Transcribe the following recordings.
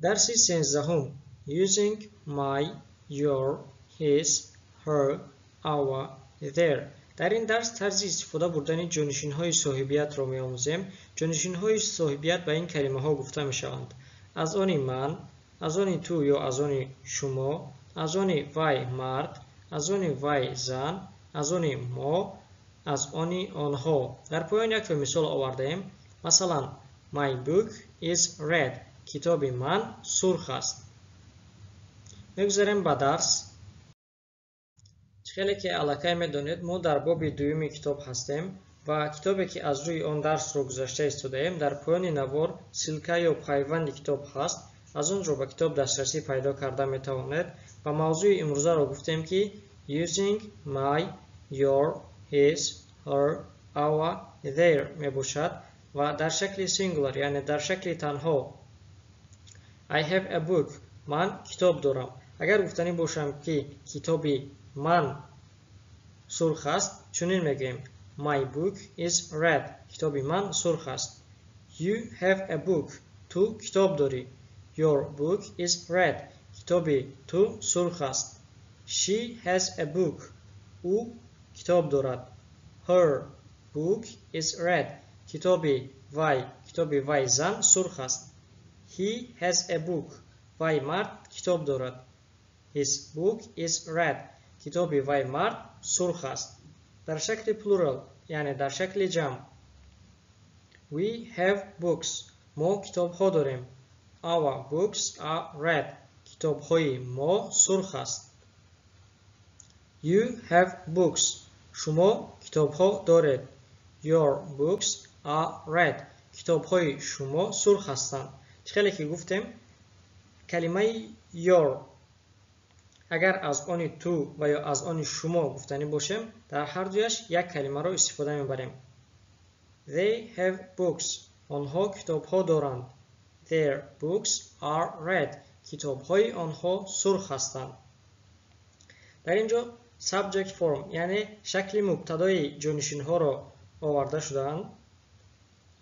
درسی 13 using my, your, his, her, our, their. در این درس طرز استفاده بردن جانشین‌های صاحبیت را می‌آموزیم. جانشین‌های صاحبیت به این کلمه‌ها گفته می‌شوند: از آن من، از آن تو یا از آن شما، از آن وی مرد، از آن وی زن، از آن ما، از آن آنها. در پایان یک مثال آورده‌ایم. مثلا my book is red. کتاب من سرخ است. می‌گذاریم به درس. خیلی که علاقه می‌دانید ما در باب دوم کتاب هستیم و کتابی که از روی آن درس رو گذاشته استوده‌ایم در پایان نوار سیلکه یا پیوند کتاب هست. از اون رو به کتاب دسترسی پیدا کرده می‌توانید و موضوع امروزه رو گفتیم که using my, your, his, her, our, their میباشد و در شکل سینگولار یعنی در شکل تنها. I have a book. من کتاب دارم. اگر گفتنی باشم که کتابی من سرخ است چنین میگیم My book is red. کتابی من سرخ است. You have a book. تو کتاب داری. Your book is red. کتابی تو سرخ است. She has a book. او کتاب دارد. Her book is red. کتابی وی زن سرخ است. He has a book. وی مرد کتاب دارد. His book is red. کتاب وی مرد سرخ است. در شکل plural یعنی در شکل جمع. We have books. ما کتاب ها داریم. Our books are red. کتاب های ما سرخ است. You have books. شما کتاب ها دارید. Your books are red. کتاب های شما سرخ هستند. خیلی که گفتیم کلمه your اگر از آن تو و یا از آن شما گفتنی باشیم در هر دویش یک کلمه را استفاده میبریم. They have books. آنها کتاب ها دارند. Their books are red. کتاب های آنها سرخ هستند. در اینجا subject form یعنی شکل مبتدای جانشین ها را آورده شدند.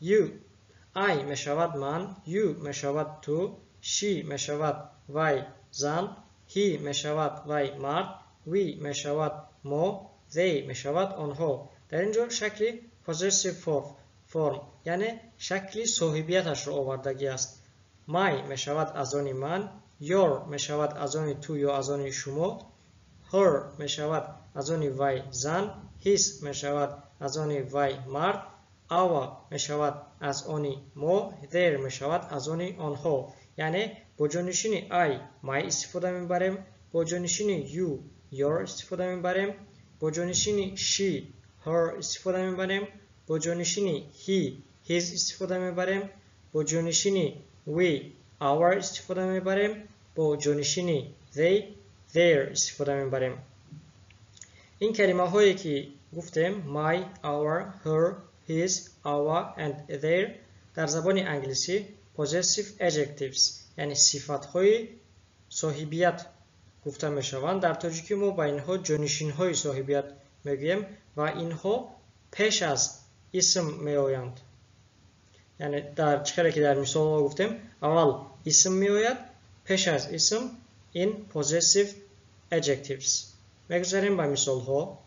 You I میشود من. You میشود تو. She میشود وی زن. He میشود وی مرد. We میشود ما. They میشود آنها. در اینجا شکل possessive form یعنی شکل صاحبیتش را آوردگی است. My میشود از آن من. Your میشود از آن تو یا از آن شما. Her میشود از آن وی زن. His میشود از آن وی مرد. Our میشود از آن ما. Their میشود از آن آنها. یعنی با جانشین I my استفاده میبریم. با جانشین you your استفاده میبریم. با جانشین she her استفاده میبریم. با جانشین he his استفاده میبریم. با جانشین we our استفاده میبریم. با جانشین they their استفاده میبریم. این کلمه هایی که گفتیم my, our, her, his, our and their در زبان انگلیسی possessive adjectives یعنی صفت های صاحبیت گفته می شوند. در تاجیکی ما با اینها جانشین های صاحبیت میگوییم و اینها پیش از اسم می آیند. یعنی در چیزی که در مثال ما گفتیم اول اسم می آید پیش از اسم این possessive adjectives. میگذاریم به مثال ها.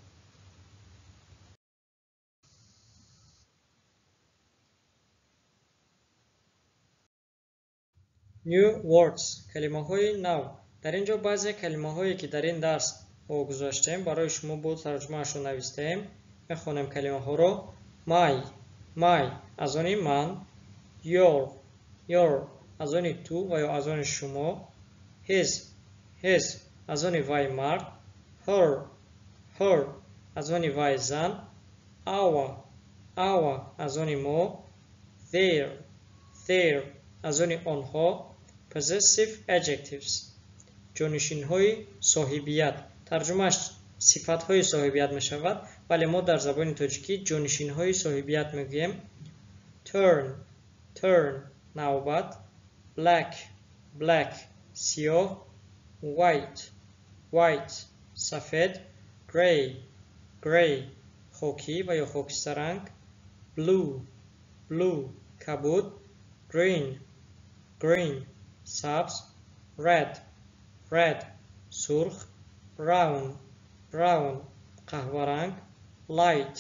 New words کلمه های نو. در اینجا بعضی کلمه هایی که در این درس گذاشتیم برای شما با ترجمه اش رو نوشتیم. میخونیم کلمه ها رو. my از آن من. your از آن تو و یا از آن شما. his از آن وی مرد. her از آن وی زن. our از آن ما. their از آن آنها. possessive adjectives جانشین های صاحبیت. ترجمهش صفت های صاحبیت می شود ولی ما در زبان تاجیکی جانشین های صاحبیت می گوییم. turn نوبت. black سیاه. white سفید. gray خاکی و یا خاکستر رنگ. blue کبود. green سبز red red سرخ brown brown قهوه رنگ light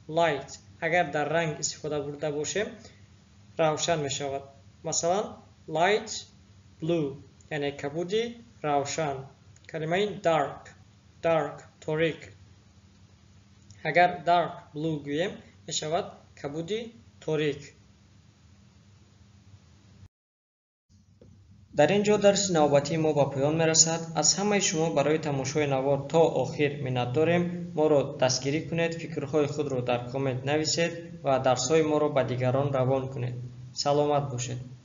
light اگر در رنگ استفاده برده باشه روشن می شود مثلا light blue یعنی کبودی روشن کلمه dark dark تاریک اگر dark blue گوییم می شود کبودی تاریک در اینجا درس نوبتی ما با پایان میرسد. از همه شما برای تماشای نوار تا آخر منت داریم. ما را دستگیری کنید، فکرهای خود را در کامنت نویسید و درس‌های ما را به دیگران روان کنید. سلامت باشید.